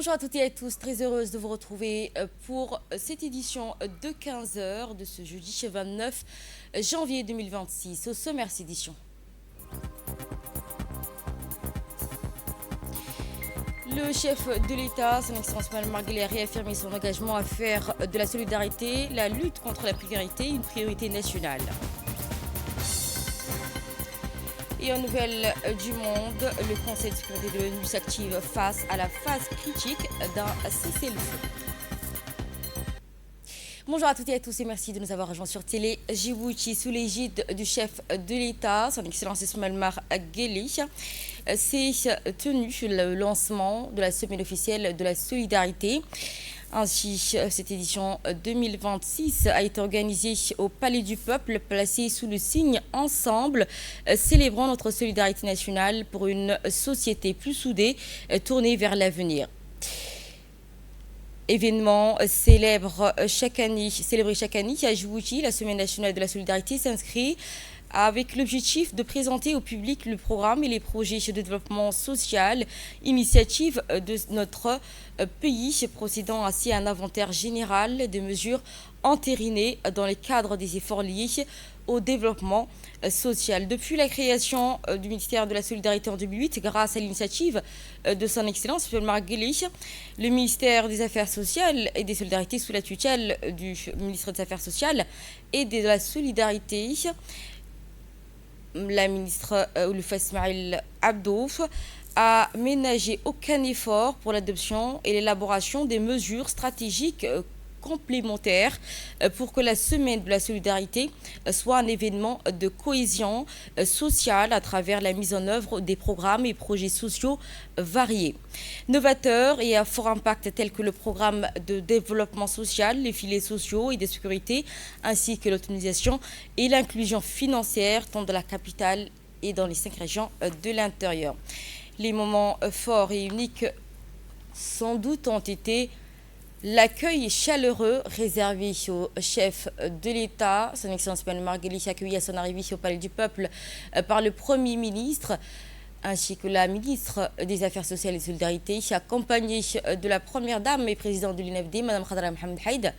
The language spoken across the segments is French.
Bonjour à toutes et à tous, très heureuse de vous retrouver pour cette édition de 15 heures de ce jeudi 29 janvier 2026. Au sommaire cette édition. Le chef de l'État, son Excellence Mme Marguerite, a réaffirmé son engagement à faire de la solidarité, la lutte contre la précarité, une priorité nationale. Et en nouvelles du monde, le Conseil de sécurité de l'ONU s'active face à la phase critique d'un cessez-le-feu. Bonjour à toutes et à tous et merci de nous avoir rejoints sur Télé Djibouti sous l'égide du chef de l'État, son Excellence Ismaël Mar Guelleh. S'est tenu le lancement de la semaine officielle de la solidarité. Ainsi, cette édition 2026 a été organisée au Palais du Peuple, placée sous le signe Ensemble, célébrant notre solidarité nationale pour une société plus soudée, tournée vers l'avenir. Événement célébré chaque année à Djibouti, la Semaine nationale de la solidarité s'inscrit avec l'objectif de présenter au public le programme et les projets de développement social, initiative de notre pays, procédant ainsi à un inventaire général de mesures entérinées dans le cadre des efforts liés au développement social. Depuis la création du ministère de la Solidarité en 2008, grâce à l'initiative de son Excellence M. Mar Guelleh, le ministère des Affaires sociales et des Solidarités sous la tutelle du ministre des Affaires sociales et de la Solidarité, la ministre Ouloufa Ismail Abdouf a ménagé aucun effort pour l'adoption et l'élaboration des mesures stratégiques complémentaires pour que la semaine de la solidarité soit un événement de cohésion sociale à travers la mise en œuvre des programmes et projets sociaux variés, novateurs et à fort impact tels que le programme de développement social, les filets sociaux et de sécurité, ainsi que l'autonomisation et l'inclusion financière tant dans la capitale et dans les 5 régions de l'intérieur. Les moments forts et uniques sans doute ont été l'accueil chaleureux réservé au chef de l'État, son Excellence Mme Mar Guelleh, accueilli à son arrivée au Palais du Peuple par le Premier ministre, ainsi que la ministre des Affaires sociales et de Solidarité, accompagnée de la Première Dame et présidente de l'UNFD, Mme Khadra Mohamed Haïd.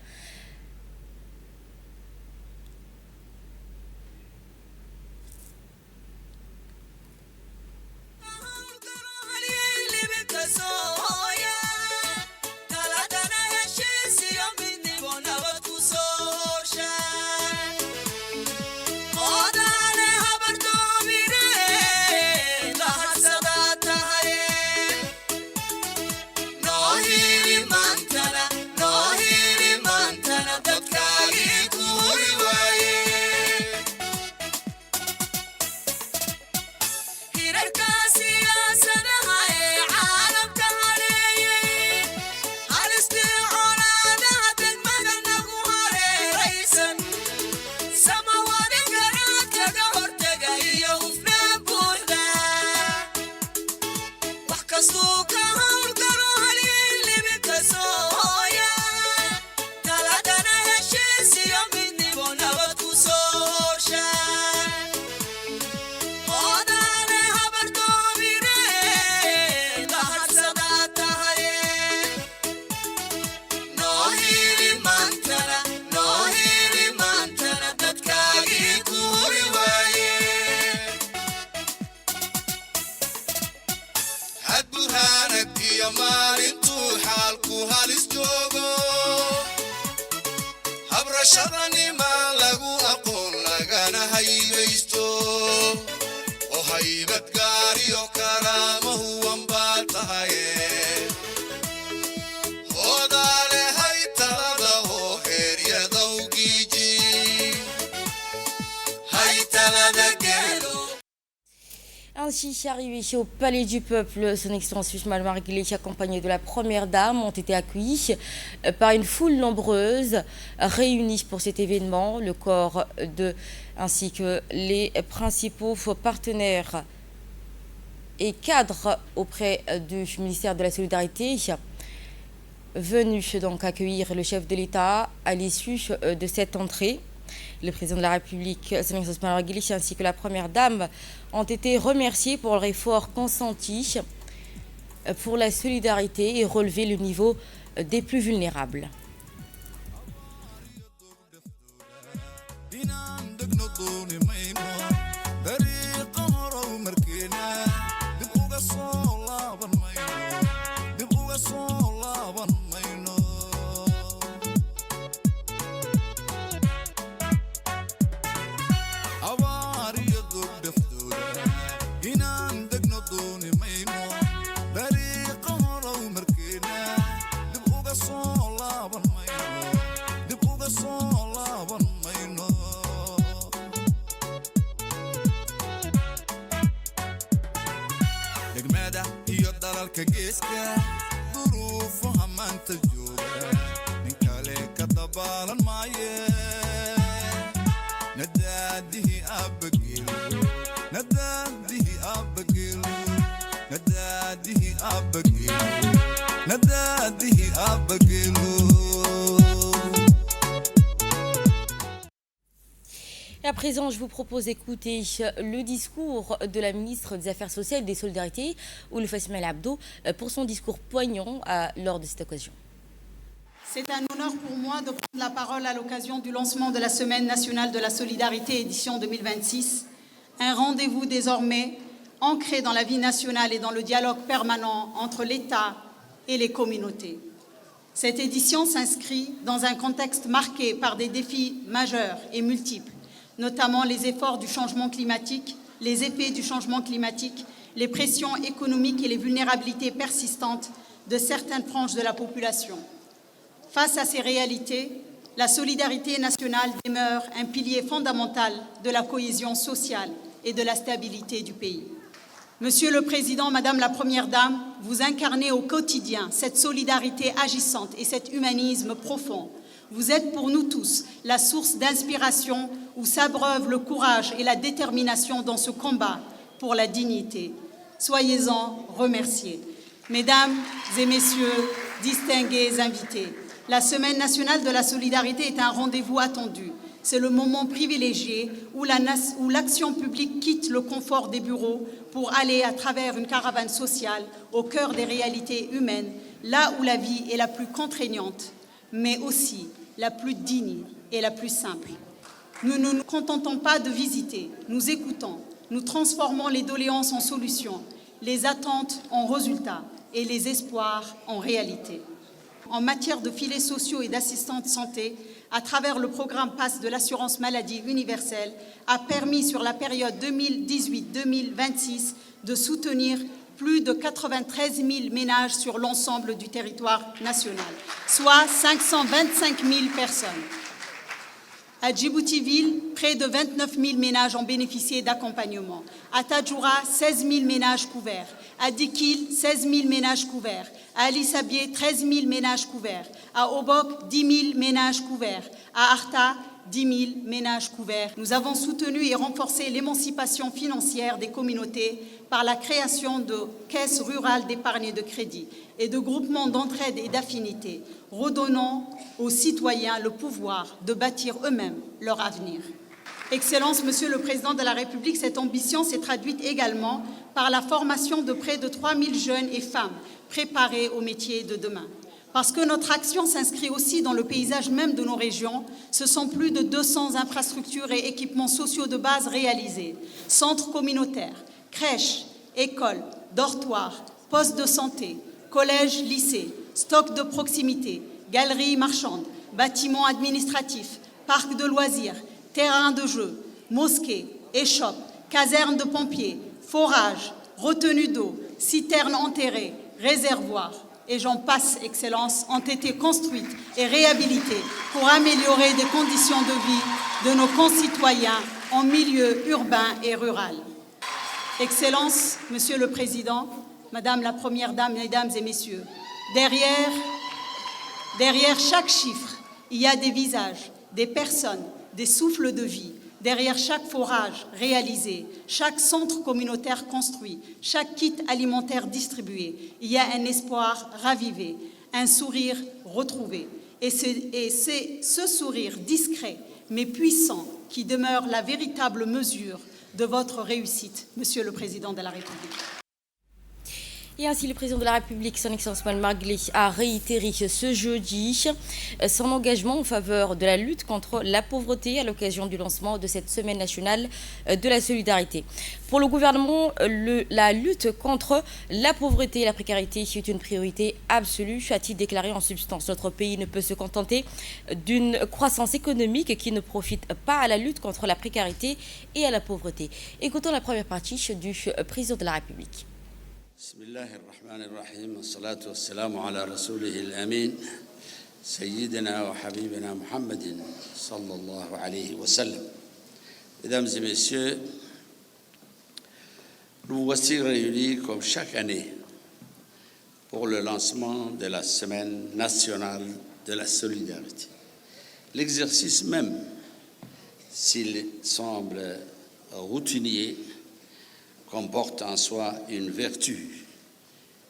Ainsi, arrivé au Palais du Peuple, son Excellence Ismaël Mar Guelleh, accompagné de la Première Dame, ont été accueillis par une foule nombreuse réunie pour cet événement. Le corps ainsi que les principaux partenaires et cadres auprès du ministère de la Solidarité venus donc accueillir le chef de l'État à l'issue de cette entrée. Le président de la République, son Excellence Mme Mar Guelleh, ainsi que la Première Dame ont été remerciés pour leur effort consenti pour la solidarité et relever le niveau des plus vulnérables. Et à présent, je vous propose d'écouter le discours de la ministre des Affaires sociales et des Solidarités, Ould Ismaïla Abdo, pour son discours poignant lors de cette occasion. C'est un honneur pour moi de prendre la parole à l'occasion du lancement de la Semaine nationale de la solidarité édition 2026, un rendez-vous désormais ancré dans la vie nationale et dans le dialogue permanent entre l'État et les communautés. Cette édition s'inscrit dans un contexte marqué par des défis majeurs et multiples, notamment les efforts du changement climatique, les effets du changement climatique, les pressions économiques et les vulnérabilités persistantes de certaines franges de la population. Face à ces réalités, la solidarité nationale demeure un pilier fondamental de la cohésion sociale et de la stabilité du pays. Monsieur le Président, Madame la Première Dame, vous incarnez au quotidien cette solidarité agissante et cet humanisme profond. Vous êtes pour nous tous la source d'inspiration où s'abreuvent le courage et la détermination dans ce combat pour la dignité. Soyez-en remerciés. Mesdames et messieurs, distingués invités, la Semaine nationale de la solidarité est un rendez-vous attendu. C'est le moment privilégié où l'action publique quitte le confort des bureaux pour aller à travers une caravane sociale au cœur des réalités humaines, là où la vie est la plus contraignante, mais aussi la plus digne et la plus simple. Nous ne nous contentons pas de visiter, nous écoutons, nous transformons les doléances en solutions, les attentes en résultats et les espoirs en réalité. En matière de filets sociaux et d'assistance santé, à travers le programme PASS de l'assurance maladie universelle, a permis sur la période 2018-2026 de soutenir plus de 93 000 ménages sur l'ensemble du territoire national, soit 525 000 personnes. À Djibouti-Ville, près de 29 000 ménages ont bénéficié d'accompagnement. À Tadjoura, 16 000 ménages couverts. À Dikil, 16 000 ménages couverts. À Ali Sabié, 13 000 ménages couverts. À Obok, 10 000 ménages couverts. À Arta, 10 000 ménages couverts. Nous avons soutenu et renforcé l'émancipation financière des communautés par la création de caisses rurales d'épargne et de crédit et de groupements d'entraide et d'affinité, redonnant aux citoyens le pouvoir de bâtir eux-mêmes leur avenir. Excellence, Monsieur le Président de la République, cette ambition s'est traduite également par la formation de près de 3 000 jeunes et femmes préparés aux métiers de demain. Parce que notre action s'inscrit aussi dans le paysage même de nos régions, ce sont plus de 200 infrastructures et équipements sociaux de base réalisés, centres communautaires, crèches, écoles, dortoirs, postes de santé, collèges, lycées, stocks de proximité, galeries marchandes, bâtiments administratifs, parcs de loisirs, terrains de jeux, mosquées, échoppes, casernes de pompiers, forages, retenues d'eau, citernes enterrées, réservoirs, et j'en passe, Excellence, ont été construites et réhabilitées pour améliorer des conditions de vie de nos concitoyens en milieu urbain et rural. Excellence, Monsieur le Président, Madame la Première Dame, Mesdames et Messieurs, derrière chaque chiffre, il y a des visages, des personnes, des souffles de vie. Derrière chaque forage réalisé, chaque centre communautaire construit, chaque kit alimentaire distribué, il y a un espoir ravivé, un sourire retrouvé. Et c'est ce sourire discret mais puissant qui demeure la véritable mesure de votre réussite, Monsieur le Président de la République. Et ainsi, le président de la République, son Excellence Mme Marguerite, a réitéré ce jeudi son engagement en faveur de la lutte contre la pauvreté à l'occasion du lancement de cette semaine nationale de la solidarité. Pour le gouvernement, la lutte contre la pauvreté et la précarité est une priorité absolue, a-t-il déclaré en substance. Notre pays ne peut se contenter d'une croissance économique qui ne profite pas à la lutte contre la précarité et à la pauvreté. Écoutons la première partie du président de la République. Bismillah ar-Rahman ar-Rahim, as-salatu was-salamu ala rasulih al-amin, Sayyidina wa Habibina Muhammadin, sallallahu alayhi wa sallam. Mesdames et messieurs, nous voici réunis comme chaque année pour le lancement de la Semaine nationale de la solidarité. L'exercice même, s'il semble routinier, comporte en soi une vertu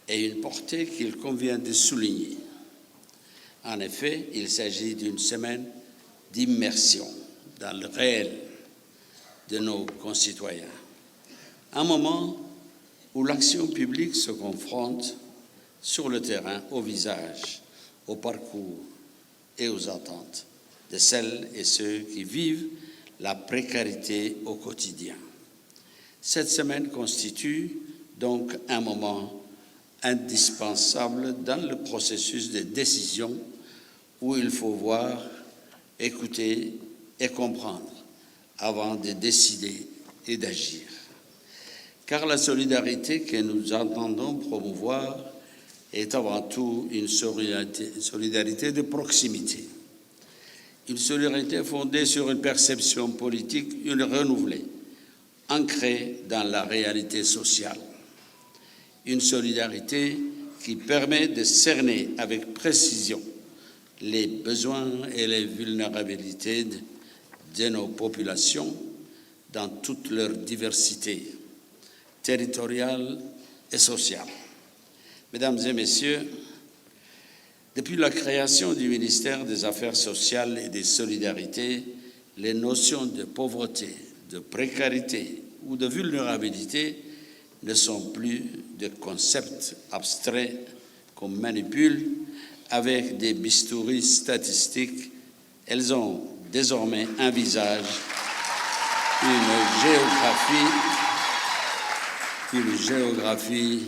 et une portée qu'il convient de souligner. En effet, il s'agit d'une semaine d'immersion dans le réel de nos concitoyens. Un moment où l'action publique se confronte sur le terrain au visage, au parcours et aux attentes de celles et ceux qui vivent la précarité au quotidien. Cette semaine constitue donc un moment indispensable dans le processus de décision où il faut voir, écouter et comprendre avant de décider et d'agir. Car la solidarité que nous entendons promouvoir est avant tout une solidarité de proximité. Une solidarité fondée sur une perception politique, une renouvelée, ancrée dans la réalité sociale. Une solidarité qui permet de cerner avec précision les besoins et les vulnérabilités de nos populations dans toute leur diversité territoriale et sociale. Mesdames et messieurs, depuis la création du ministère des Affaires sociales et des solidarités, les notions de pauvreté, de précarité ou de vulnérabilité ne sont plus des concepts abstraits qu'on manipule avec des bistouris statistiques. Elles ont désormais un visage, une géographie,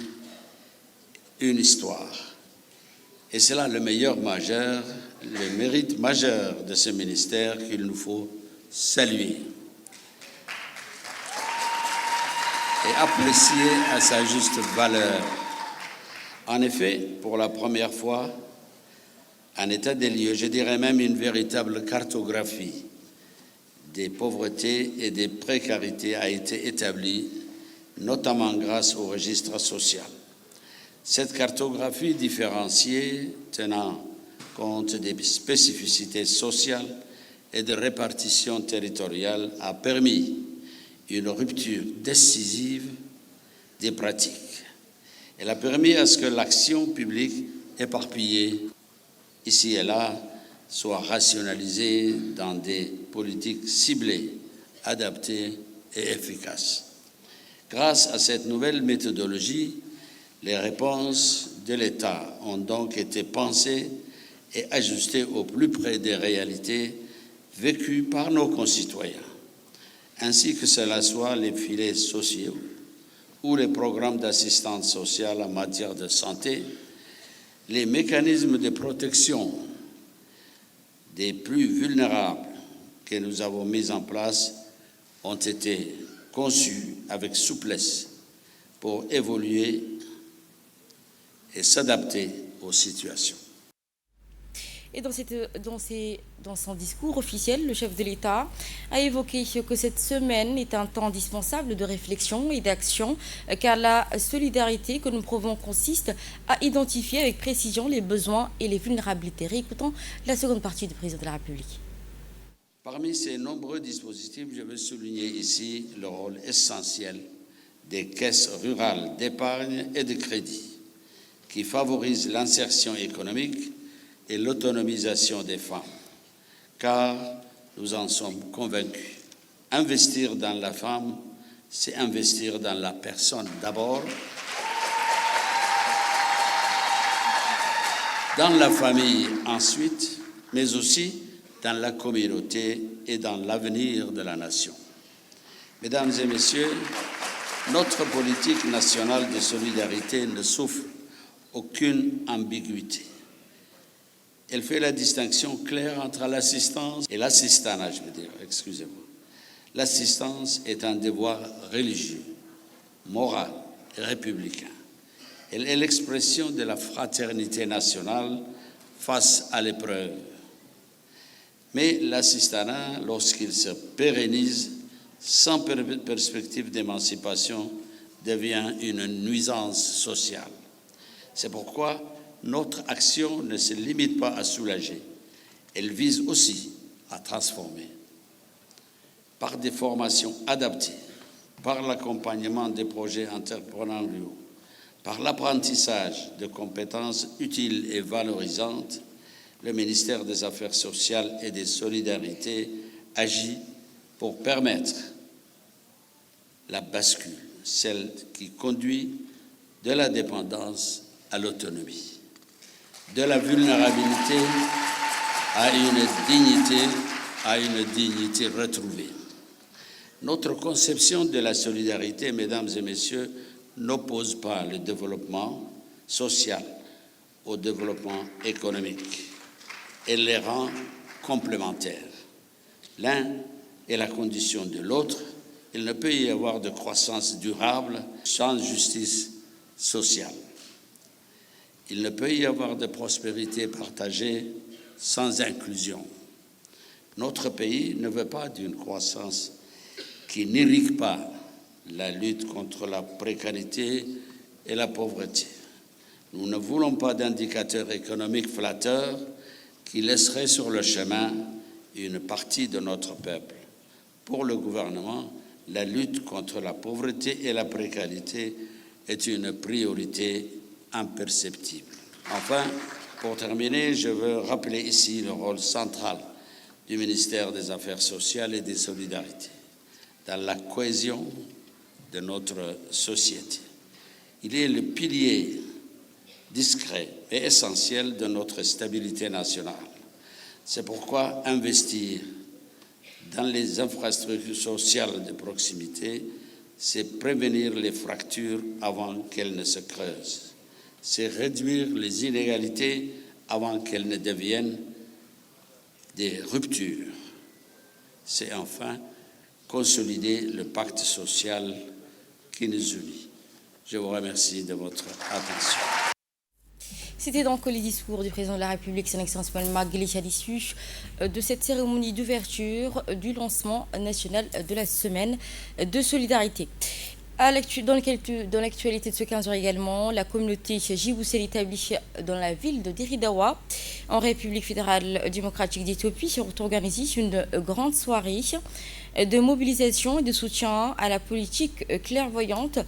une histoire. Et c'est là le mérite majeur de ce ministère qu'il nous faut saluer et apprécier à sa juste valeur. En effet, pour la première fois, un état des lieux, je dirais même une véritable cartographie des pauvretés et des précarités a été établie, notamment grâce au registre social. Cette cartographie différenciée, tenant compte des spécificités sociales et de répartition territoriale, a permis une rupture décisive des pratiques. Elle a permis à ce que l'action publique éparpillée, ici et là, soit rationalisée dans des politiques ciblées, adaptées et efficaces. Grâce à cette nouvelle méthodologie, les réponses de l'État ont donc été pensées et ajustées au plus près des réalités vécues par nos concitoyens, ainsi que cela soit les filets sociaux ou les programmes d'assistance sociale en matière de santé, les mécanismes de protection des plus vulnérables que nous avons mis en place ont été conçus avec souplesse pour évoluer et s'adapter aux situations. Et dans son discours officiel, le chef de l'État a évoqué que cette semaine est un temps indispensable de réflexion et d'action, car la solidarité que nous prouvons consiste à identifier avec précision les besoins et les vulnérabilités. Réécoutons la seconde partie du président de la République. Parmi ces nombreux dispositifs, je veux souligner ici le rôle essentiel des caisses rurales d'épargne et de crédit, qui favorisent l'insertion économique et l'autonomisation des femmes, car nous en sommes convaincus. Investir dans la femme, c'est investir dans la personne d'abord dans la famille ensuite, mais aussi dans la communauté et dans l'avenir de la nation. Mesdames et messieurs, notre politique nationale de solidarité ne souffre aucune ambiguïté. Elle fait la distinction claire entre l'assistance et l'assistanat, excusez-moi. L'assistance est un devoir religieux, moral et républicain. Elle est l'expression de la fraternité nationale face à l'épreuve. Mais l'assistanat, lorsqu'il se pérennise sans perspective d'émancipation, devient une nuisance sociale. C'est pourquoi notre action ne se limite pas à soulager, elle vise aussi à transformer. Par des formations adaptées, par l'accompagnement des projets entrepreneuriaux, par l'apprentissage de compétences utiles et valorisantes, le ministère des Affaires sociales et des Solidarités agit pour permettre la bascule, celle qui conduit de la dépendance à l'autonomie, de la vulnérabilité à une dignité retrouvée. Notre conception de la solidarité, mesdames et messieurs, n'oppose pas le développement social au développement économique. Elle les rend complémentaires. L'un est la condition de l'autre. Il ne peut y avoir de croissance durable sans justice sociale. Il ne peut y avoir de prospérité partagée sans inclusion. Notre pays ne veut pas d'une croissance qui n'irrigue pas la lutte contre la précarité et la pauvreté. Nous ne voulons pas d'indicateurs économiques flatteurs qui laisseraient sur le chemin une partie de notre peuple. Pour le gouvernement, la lutte contre la pauvreté et la précarité est une priorité imperceptible. Enfin, pour terminer, je veux rappeler ici le rôle central du ministère des Affaires sociales et des Solidarités dans la cohésion de notre société. Il est le pilier discret et essentiel de notre stabilité nationale. C'est pourquoi investir dans les infrastructures sociales de proximité, c'est prévenir les fractures avant qu'elles ne se creusent. C'est réduire les inégalités avant qu'elles ne deviennent des ruptures. C'est enfin consolider le pacte social qui nous unit. Je vous remercie de votre attention. C'était donc les discours du président de la République, son Excellence Maghili, à l'issue de cette cérémonie d'ouverture du lancement national de la semaine de solidarité. Dans l'actualité de ce 15 jours également, la communauté djiboutienne établie dans la ville de Diridawa, en République fédérale démocratique d'Éthiopie, a organisé une grande soirée de mobilisation et de soutien à la politique clairvoyante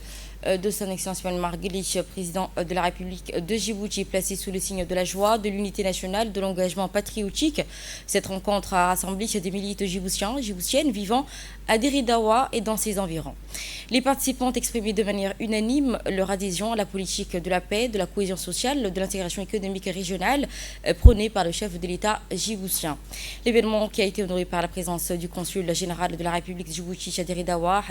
de son Excellence Maghili, président de la République de Djibouti, placé sous le signe de la joie, de l'unité nationale, de l'engagement patriotique. Cette rencontre a rassemblé des milliers de djiboutiennes vivant à Diridawa et dans ses environs. Les participants ont exprimé de manière unanime leur adhésion à la politique de la paix, de la cohésion sociale, de l'intégration économique et régionale prônée par le chef de l'État djiboutien. L'événement, qui a été honoré par la présence du consul général de la République de Djibouti à Diridawa,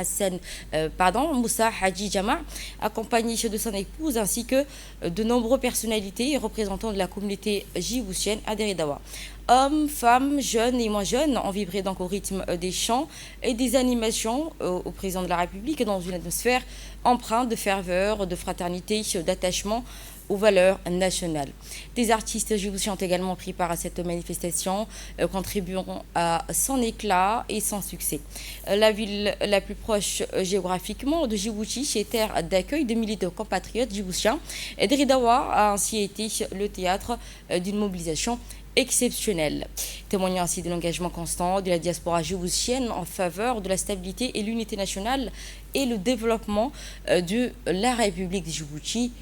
Moussa Hadji Jama, accompagné de son épouse ainsi que de nombreuses personnalités et représentants de la communauté djiboutienne à Diridawa. Hommes, femmes, jeunes et moins jeunes ont vibré donc au rythme des chants et des animations au président de la République dans une atmosphère empreinte de ferveur, de fraternité, d'attachement aux valeurs nationales. Des artistes djiboutiens ont également pris part à cette manifestation, contribuant à son éclat et son succès. La ville la plus proche géographiquement de Djibouti est terre d'accueil de milliers de compatriotes djiboutiens. Diridawa a ainsi été le théâtre d'une mobilisation exceptionnelle, témoignant ainsi de l'engagement constant de la diaspora djiboutienne en faveur de la stabilité et l'unité nationale et le développement de la République de Djibouti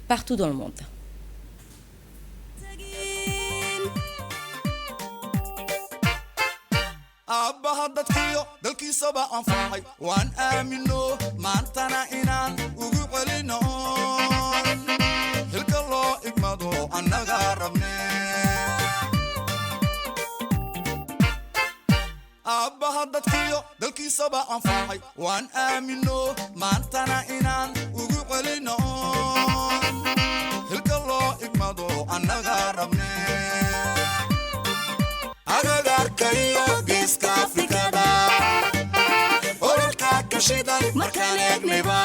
partout dans le monde. annaga rabne aan aamino maantana inaan ugu celino hilka loo igmado annaga rabne agagaarka iyo geeska afrikada ololka kashidan markaan eegnayba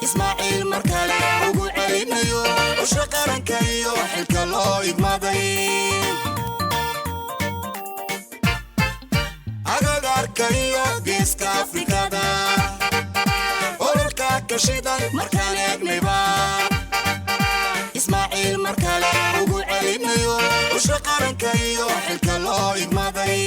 ismaaciil markale ugu celinayo usha qaranka iyo xilka loo igmaday agagaarka iyo geeska afrikada ololka kashidan markaan eegnayba ismaaciil markale ugu celinayo usha qaranka iyo xilka loo igmaday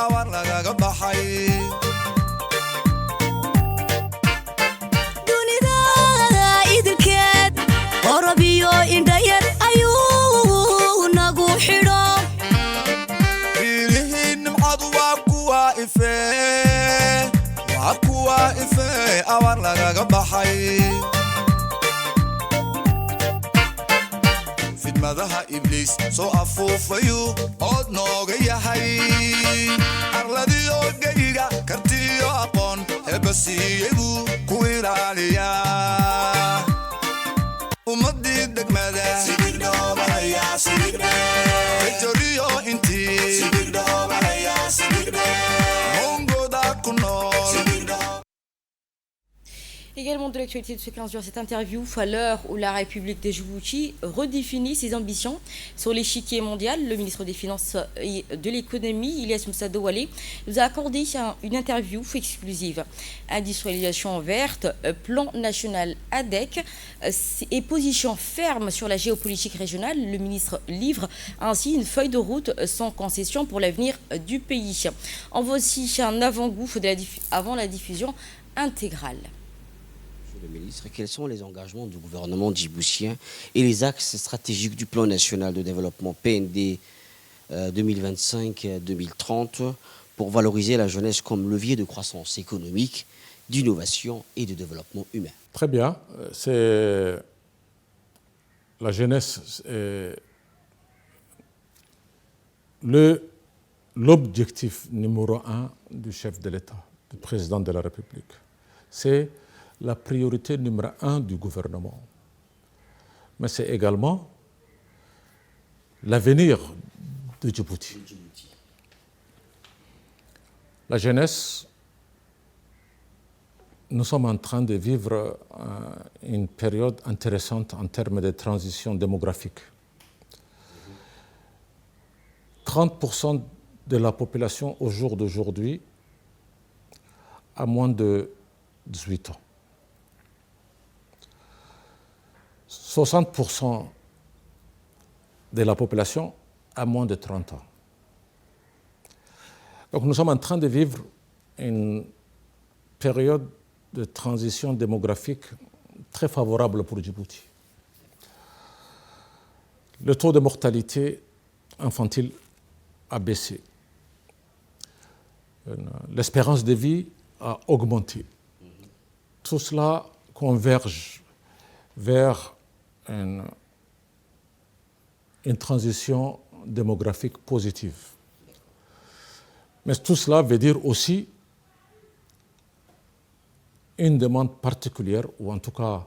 awar lagaga baxay dunida idilkeed qorobiyo indhayar ayuu nagu xidho fiilihiin nimcadu waa kuwa ife awar lagaga baxay fidmadaha ibliis soo afuufayu ood nooga yahay arladiyo geyiga kartiyo aqoon hebasiiyagu ku ilaaliyaa ummadii degmada ejoriyo intii mongooda ku nool. Également de l'actualité de ce 15 jours, cette interview à l'heure où la République de Djibouti redéfinit ses ambitions sur l'échiquier mondial. Le ministre des Finances et de l'Économie, Ilyas Moussa Douale, nous a accordé une interview exclusive. Industrialisation verte, plan national ADEC et position ferme sur la géopolitique régionale. Le ministre livre ainsi une feuille de route sans concession pour l'avenir du pays. En voici un avant-goût avant la diffusion intégrale. Le ministre, quels sont les engagements du gouvernement djiboutien et les axes stratégiques du plan national de développement PND 2025-2030 pour valoriser la jeunesse comme levier de croissance économique, d'innovation et de développement humain? Très bien. C'est la jeunesse, l'objectif numéro 1 du chef de l'État, du président de la République. C'est la priorité numéro 1 du gouvernement. Mais c'est également l'avenir de Djibouti. La jeunesse, nous sommes en train de vivre une période intéressante en termes de transition démographique. 30% de la population au jour d'aujourd'hui a moins de 18 ans. 60% de la population a moins de 30 ans. Donc nous sommes en train de vivre une période de transition démographique très favorable pour Djibouti. Le taux de mortalité infantile a baissé. L'espérance de vie a augmenté. Tout cela converge vers une transition démographique positive. Mais tout cela veut dire aussi une demande particulière, ou en tout cas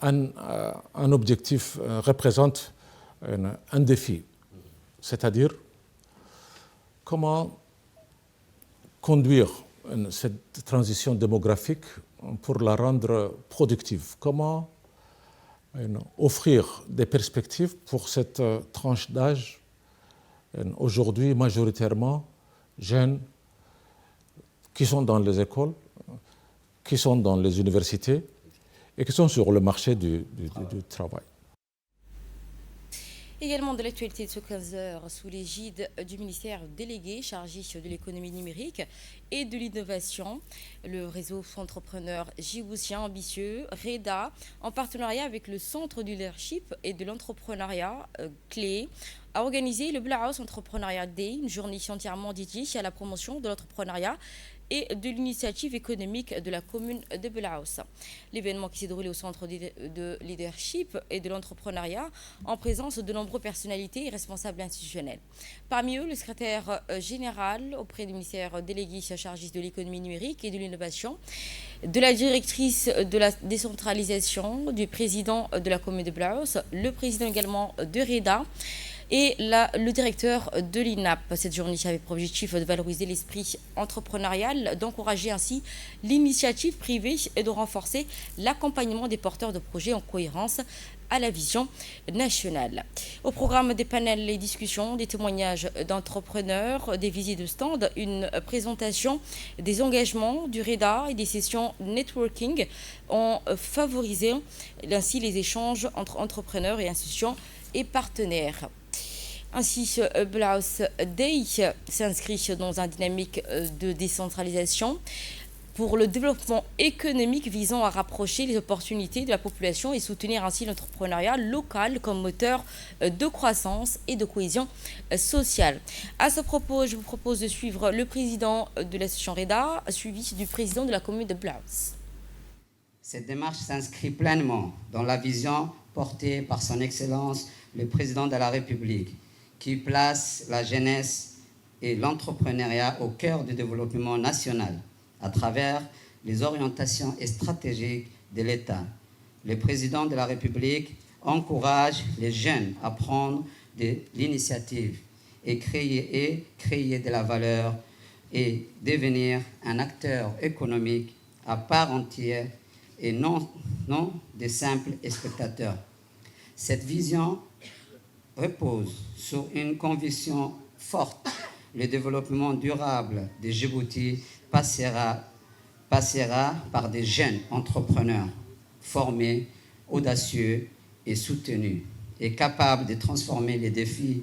un objectif représente un défi. C'est-à-dire comment conduire cette transition démographique pour la rendre productive. Comment offrir des perspectives pour cette tranche d'âge, aujourd'hui majoritairement jeunes, qui sont dans les écoles, qui sont dans les universités et qui sont sur le marché du travail. Également de l'actualité de ce 15h sous l'égide du ministère délégué chargé de l'économie numérique et de l'innovation, le réseau entrepreneur djiboutien ambitieux, REDA, en partenariat avec le Centre du leadership et de l'entrepreneuriat clé, a organisé le Blaos Entrepreneuriat Day, une journée entièrement dédiée à la promotion de l'entrepreneuriat et de l'initiative économique de la commune de Blaos. L'événement qui s'est déroulé au Centre de leadership et de l'entrepreneuriat en présence de nombreuses personnalités et responsables institutionnels. Parmi eux, le secrétaire général auprès du ministère délégué chargé de l'économie numérique et de l'innovation, de la directrice de la décentralisation, du président de la commune de Blaos, le président également de REDA, et le directeur de l'INAP. Cette journée avait pour objectif de valoriser l'esprit entrepreneurial, d'encourager ainsi l'initiative privée et de renforcer l'accompagnement des porteurs de projets en cohérence à la vision nationale. Au programme des panels et discussions, des témoignages d'entrepreneurs, des visites de stands, une présentation des engagements du REDA et des sessions networking ont favorisé ainsi les échanges entre entrepreneurs et institutions et partenaires. Ainsi, ce Blaos Day s'inscrit dans une dynamique de décentralisation pour le développement économique visant à rapprocher les opportunités de la population et soutenir ainsi l'entrepreneuriat local comme moteur de croissance et de cohésion sociale. À ce propos, je vous propose de suivre le président de l'association REDA, suivi du président de la commune de Blaos. Cette démarche s'inscrit pleinement dans la vision portée par son Excellence le Président de la République, qui place la jeunesse et l'entrepreneuriat au cœur du développement national à travers les orientations et stratégies de l'État. Le Président de la République encourage les jeunes à prendre de l'initiative et créer de la valeur et devenir un acteur économique à part entière et non des simples spectateurs. Cette vision repose sur une conviction forte. Le développement durable de Djibouti passera par des jeunes entrepreneurs formés, audacieux et soutenus, et capables de transformer les défis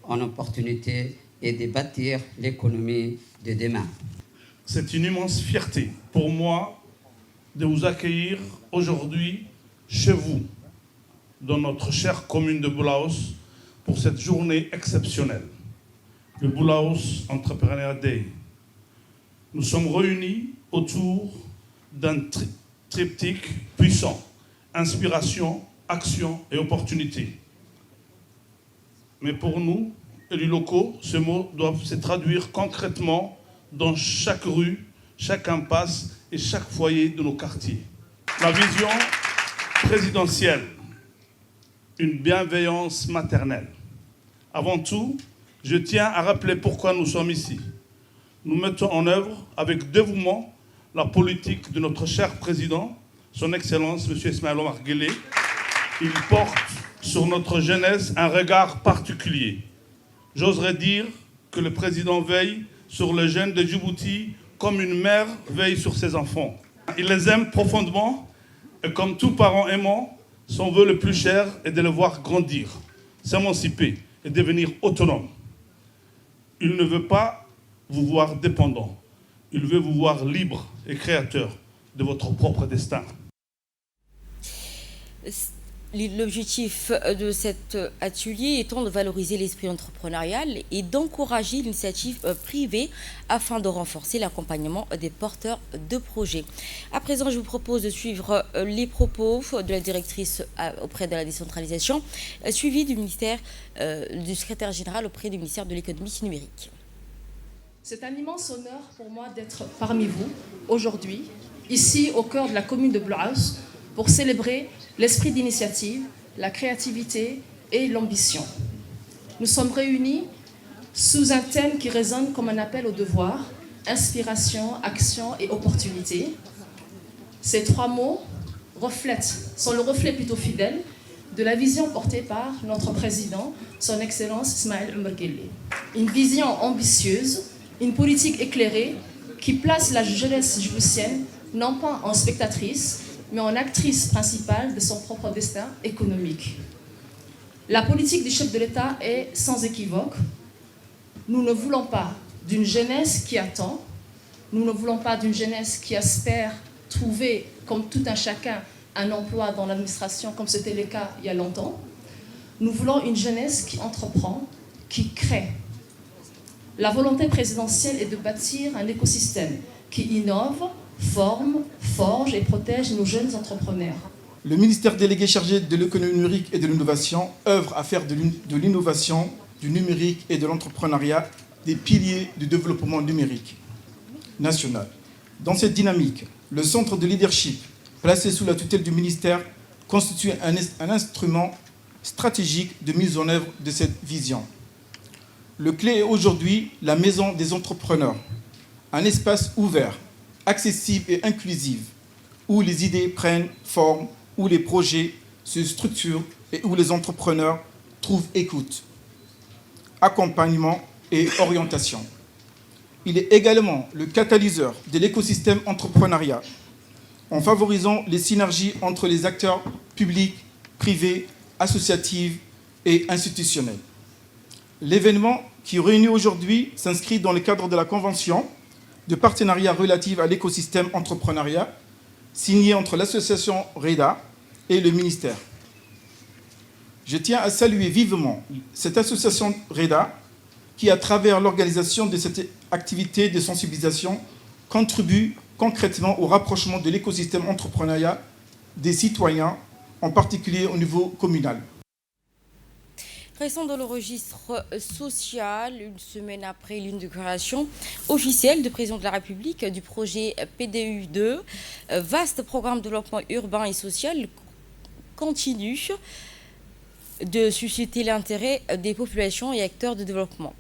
en opportunités et de bâtir l'économie de demain. C'est une immense fierté pour moi de vous accueillir aujourd'hui chez vous, dans notre chère commune de Blaos, pour cette journée exceptionnelle, le Blaos Entrepreneuriat Day. Nous sommes réunis autour d'un triptyque puissant, inspiration, action et opportunité. Mais pour nous, élus locaux, ce mot doit se traduire concrètement dans chaque rue, chaque impasse et chaque foyer de nos quartiers. La vision présidentielle, une bienveillance maternelle. Avant tout, je tiens à rappeler pourquoi nous sommes ici. Nous mettons en œuvre avec dévouement la politique de notre cher président, son Excellence, M. Ismaël Omar Guelleh. Il porte sur notre jeunesse un regard particulier. J'oserais dire que le président veille sur les jeunes de Djibouti comme une mère veille sur ses enfants. Il les aime profondément et comme tout parent aimant, son vœu le plus cher est de les voir grandir, s'émanciper et devenir autonome. Il ne veut pas vous voir dépendant. Il veut vous voir libre et créateur de votre propre destin. L'objectif de cet atelier étant de valoriser l'esprit entrepreneurial et d'encourager l'initiative privée afin de renforcer l'accompagnement des porteurs de projets. À présent, je vous propose de suivre les propos de la directrice auprès de la décentralisation, suivi du secrétaire général auprès du ministère de l'économie numérique. C'est un immense honneur pour moi d'être parmi vous aujourd'hui, ici au cœur de la commune de Blaos, pour célébrer l'esprit d'initiative, la créativité et l'ambition. Nous sommes réunis sous un thème qui résonne comme un appel au devoir, inspiration, action et opportunité. Ces trois mots sont le reflet plutôt fidèle de la vision portée par notre président, son Excellence Ismaël Omar Guelleh. Une vision ambitieuse, une politique éclairée qui place la jeunesse djiboutienne non pas en spectatrice, mais en actrice principale de son propre destin économique. La politique du chef de l'État est sans équivoque. Nous ne voulons pas d'une jeunesse qui attend, nous ne voulons pas d'une jeunesse qui espère trouver, comme tout un chacun, un emploi dans l'administration, comme c'était le cas il y a longtemps. Nous voulons une jeunesse qui entreprend, qui crée. La volonté présidentielle est de bâtir un écosystème qui innove, forme, forge et protège nos jeunes entrepreneurs. Le ministère délégué chargé de l'économie numérique et de l'innovation œuvre à faire de l'innovation, du numérique et de l'entrepreneuriat des piliers du développement numérique national. Dans cette dynamique, le centre de leadership, placé sous la tutelle du ministère, constitue un instrument stratégique de mise en œuvre de cette vision. Le clé est aujourd'hui la maison des entrepreneurs, un espace ouvert, accessible et inclusif, où les idées prennent forme, où les projets se structurent et où les entrepreneurs trouvent écoute, accompagnement et orientation. Il est également le catalyseur de l'écosystème entrepreneuriat, en favorisant les synergies entre les acteurs publics, privés, associatifs et institutionnels. L'événement qui réunit aujourd'hui s'inscrit dans le cadre de la Convention de partenariat relative à l'écosystème entrepreneuriat signée entre l'association REDA et le ministère. Je tiens à saluer vivement cette association REDA qui, à travers l'organisation de cette activité de sensibilisation, contribue concrètement au rapprochement de l'écosystème entrepreneuriat des citoyens, en particulier au niveau communal. Restons dans le registre social, une semaine après l'inauguration officielle du président de la République du projet PDU2, vaste programme de développement urbain et social continue de susciter l'intérêt des populations et acteurs de développement.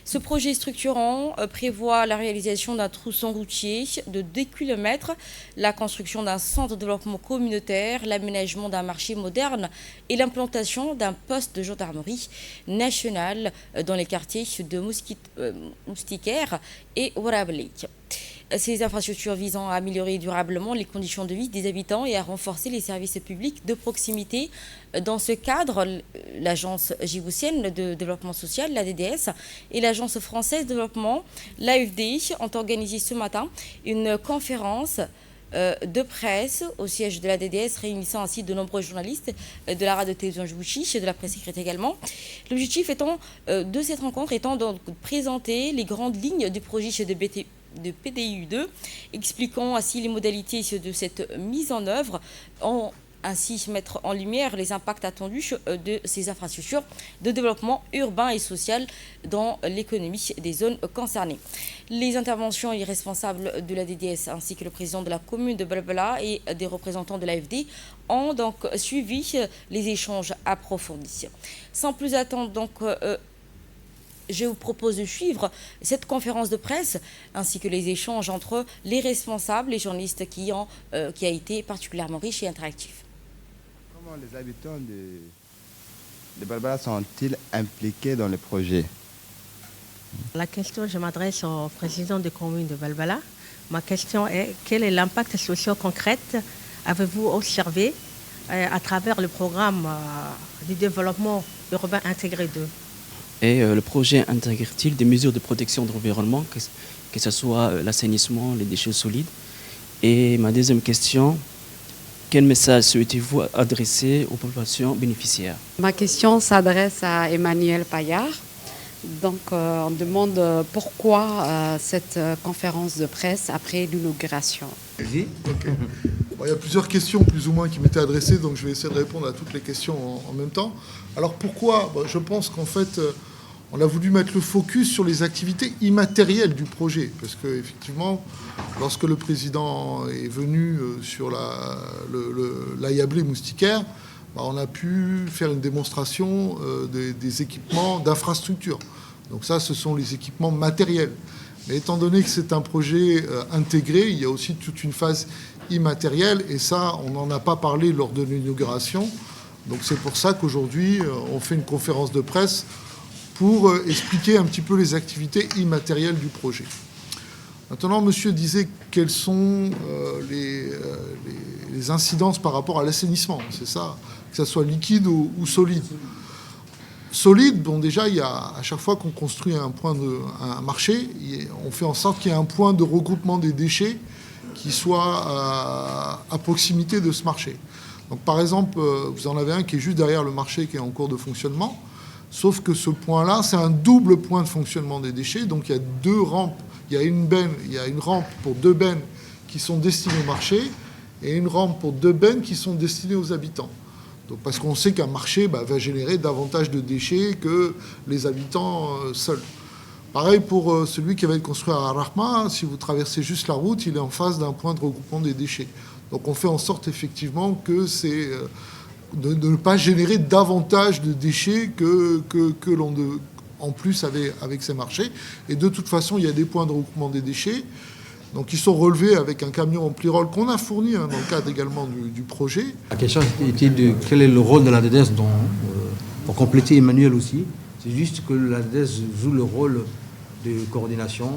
Ce projet structurant prévoit la réalisation d'un trousseau routier de 2 km, la construction d'un centre de développement communautaire, l'aménagement d'un marché moderne et l'implantation d'un poste de gendarmerie nationale dans les quartiers de Moustiquaire et Ouarablik. Ces infrastructures visant à améliorer durablement les conditions de vie des habitants et à renforcer les services publics de proximité. Dans ce cadre, l'Agence djiboutienne de développement social, la DDS, et l'Agence française de développement, l'AFD, ont organisé ce matin une conférence de presse au siège de la DDS, réunissant ainsi de nombreux journalistes de la radio-télévision Djibouti et de la presse écrite également. L'objectif de cette rencontre étant de présenter les grandes lignes du projet de PDU2, expliquant ainsi les modalités de cette mise en œuvre, ainsi mettre en lumière les impacts attendus de ces infrastructures de développement urbain et social dans l'économie des zones concernées. Les interventions des responsables de la DDS ainsi que le président de la commune de Balbala et des représentants de l'AFD ont donc suivi les échanges approfondis. Sans plus attendre, donc, je vous propose de suivre cette conférence de presse ainsi que les échanges entre les responsables, les journalistes qui a été particulièrement riche et interactif. Comment les habitants de Balbala sont-ils impliqués dans le projet? La question, je m'adresse au président de commune de Balbala. Ma question est, quel est l'impact socio-concret avez-vous observé à travers le programme du développement urbain intégré 2? Et le projet intègre-t-il des mesures de protection de l'environnement, que ce soit l'assainissement, les déchets solides? Et ma deuxième question, quel message souhaitez-vous adresser aux populations bénéficiaires? Ma question s'adresse à Emmanuel Payard. Donc, on demande pourquoi cette conférence de presse après l'inauguration. Okay. Bon, il y a plusieurs questions plus ou moins qui m'étaient adressées, donc je vais essayer de répondre à toutes les questions en même temps. Alors pourquoi? Je pense qu'en fait, on a voulu mettre le focus sur les activités immatérielles du projet, parce qu'effectivement, lorsque le président est venu sur l'Ayablé moustiquaire, on a pu faire une démonstration des équipements d'infrastructure. Donc ça, ce sont les équipements matériels. Mais étant donné que c'est un projet intégré, il y a aussi toute une phase immatérielle, et ça, on n'en a pas parlé lors de l'inauguration. Donc c'est pour ça qu'aujourd'hui, on fait une conférence de presse pour expliquer un petit peu les activités immatérielles du projet. Maintenant, monsieur disait quelles sont les incidences par rapport à l'assainissement, c'est ça, que ça soit liquide ou solide. solide. Bon, déjà, il y a, à chaque fois qu'on construit un marché, on fait en sorte qu'il y ait un point de regroupement des déchets qui soit à proximité de ce marché. Donc, par exemple, vous en avez un qui est juste derrière le marché qui est en cours de fonctionnement, sauf que ce point-là, c'est un double point de fonctionnement des déchets. Donc, il y a 2 rampes, il y a une rampe pour 2 bennes qui sont destinées au marché et une rampe pour 2 bennes qui sont destinées aux habitants. Donc, parce qu'on sait qu'un marché va générer davantage de déchets que les habitants seuls. Pareil pour celui qui va être construit à Rahma, si vous traversez juste la route, il est en face d'un point de regroupement des déchets. Donc on fait en sorte effectivement que c'est de ne pas générer davantage de déchets que l'on en plus avec ces marchés. Et de toute façon, il y a des points de regroupement des déchets. Donc ils sont relevés avec un camion en plirole qu'on a fourni dans le cadre également du projet. La question était de quel est le rôle de la DDES pour compléter Emmanuel aussi. C'est juste que la DDES joue le rôle de coordination,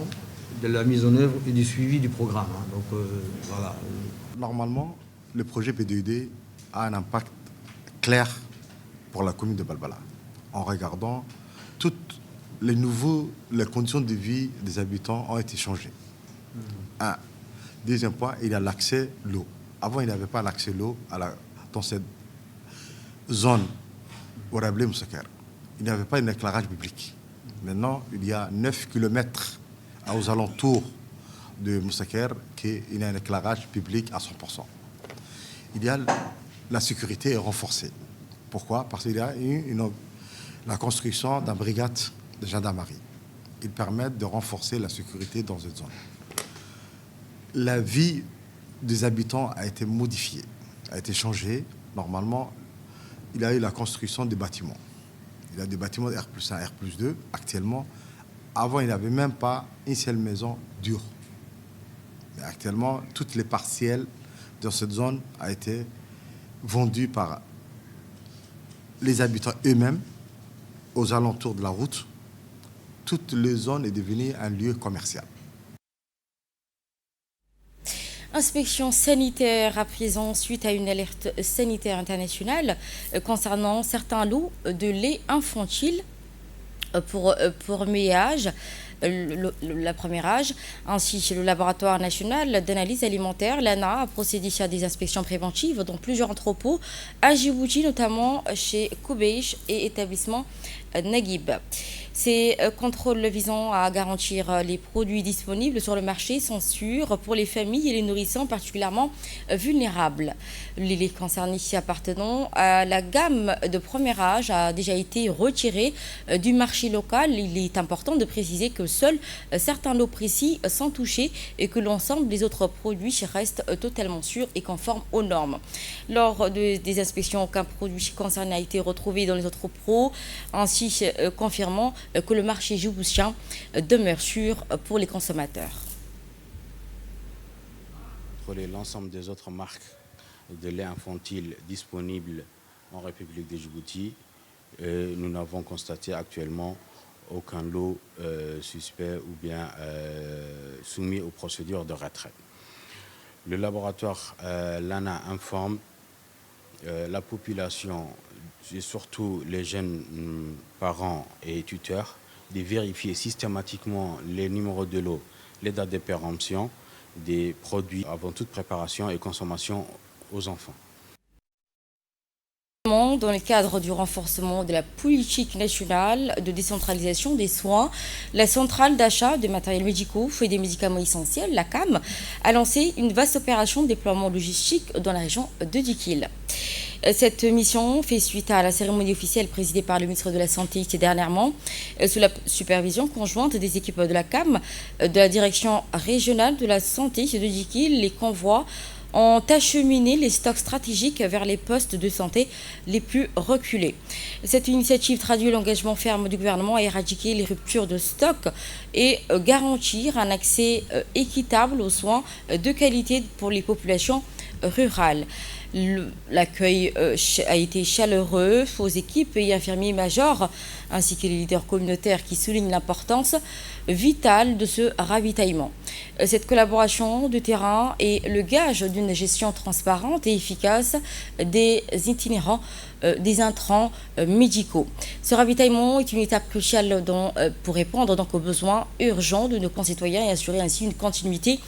de la mise en œuvre et du suivi du programme. Donc voilà. Normalement, le projet PDUD a un impact clair pour la commune de Balbala en regardant toutes les conditions de vie des habitants ont été changées. Un. Deuxième point, il y a l'accès à l'eau. Avant, il n'y avait pas l'accès à l'eau dans cette zone Ouarablé Moussaker. Il n'y avait pas d'éclairage public. Maintenant, il y a 9 km aux alentours de Moussaker qu'il y a un éclairage public à 100%. La sécurité est renforcée. Pourquoi? Parce qu'il y a eu la construction d'une brigade de gendarmerie. Ils permettent de renforcer la sécurité dans cette zone. La vie des habitants a été modifiée, a été changée. Normalement, il y a eu la construction des bâtiments. Il y a des bâtiments de R+1, R+2 actuellement. Avant, il n'y avait même pas une seule maison dure. Mais actuellement, toutes les parcelles dans cette zone ont été vendues par les habitants eux-mêmes aux alentours de la route. Toute la zone est devenue un lieu commercial. Inspection sanitaire à présent suite à une alerte sanitaire internationale concernant certains lots de lait infantile pour premier âge, la première âge. Ainsi, le laboratoire national d'analyse alimentaire, l'ANA, a procédé à des inspections préventives dans plusieurs entrepôts à Djibouti, notamment chez Koubeish et établissement Naguib. Ces contrôles visant à garantir les produits disponibles sur le marché sont sûrs pour les familles et les nourrissons particulièrement vulnérables. Les laits concernés appartenant à la gamme de premier âge a déjà été retiré du marché local. Il est important de préciser que seuls certains lots précis sont touchés et que l'ensemble des autres produits restent totalement sûrs et conformes aux normes. Lors des inspections, aucun produit concerné a été retrouvé dans les autres pros, ainsi confirmant que le marché djiboutien demeure sûr pour les consommateurs. Pour l'ensemble des autres marques de lait infantile disponibles en République de Djibouti, nous n'avons constaté actuellement aucun lot suspect ou bien soumis aux procédures de retrait. Le laboratoire l'ANA informe la population et surtout les jeunes parents et tuteurs de vérifier systématiquement les numéros de lot, les dates de péremption des produits avant toute préparation et consommation aux enfants. Dans le cadre du renforcement de la politique nationale de décentralisation des soins, la centrale d'achat de matériels médicaux et des médicaments essentiels, la CAM, a lancé une vaste opération de déploiement logistique dans la région de Dikil. Cette mission fait suite à la cérémonie officielle présidée par le ministre de la Santé dernièrement, sous la supervision conjointe des équipes de la CAM, de la direction régionale de la santé de Dikil. Les convois ont acheminé les stocks stratégiques vers les postes de santé les plus reculés. Cette initiative traduit l'engagement ferme du gouvernement à éradiquer les ruptures de stock et garantir un accès équitable aux soins de qualité pour les populations rurales. L'accueil a été chaleureux aux équipes et infirmiers majors ainsi que les leaders communautaires qui soulignent l'importance vitale de ce ravitaillement. Cette collaboration de terrain est le gage d'une gestion transparente et efficace des itinérants, des intrants médicaux. Ce ravitaillement est une étape cruciale pour répondre donc aux besoins urgents de nos concitoyens et assurer ainsi une continuité,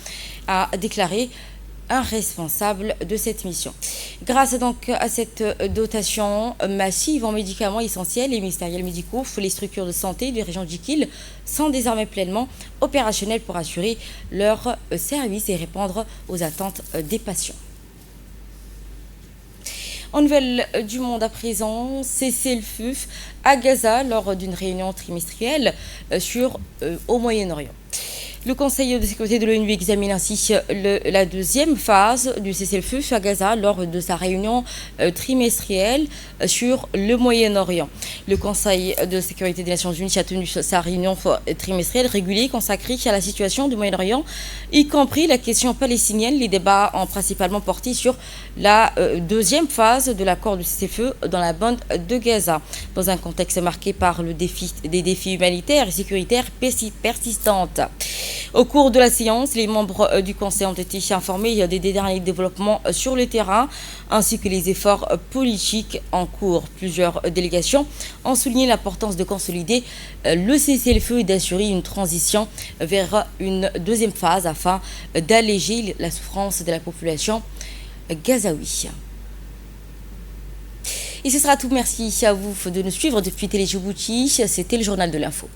a déclaré un responsable de cette mission. Grâce donc à cette dotation massive en médicaments essentiels et ministériels médicaux, les structures de santé des régions d'Ikil sont désormais pleinement opérationnelles pour assurer leur service et répondre aux attentes des patients. En nouvelle du monde à présent, cessez-le-feu à Gaza lors d'une réunion trimestrielle au Moyen-Orient. Le Conseil de sécurité de l'ONU examine ainsi la deuxième phase du cessez-le-feu à Gaza lors de sa réunion trimestrielle sur le Moyen-Orient. Le Conseil de sécurité des Nations Unies a tenu sa réunion trimestrielle régulière consacrée à la situation du Moyen-Orient, y compris la question palestinienne. Les débats ont principalement porté sur la deuxième phase de l'accord du cessez-le-feu dans la bande de Gaza, dans un contexte marqué par des défis humanitaires et sécuritaires persistants. Au cours de la séance, les membres du Conseil ont été informés des derniers développements sur le terrain ainsi que les efforts politiques en cours. Plusieurs délégations ont souligné l'importance de consolider le cessez-le-feu et d'assurer une transition vers une deuxième phase afin d'alléger la souffrance de la population gazaoui. Et ce sera tout. Merci à vous de nous suivre depuis Télé Djibouti. C'était le journal de l'info.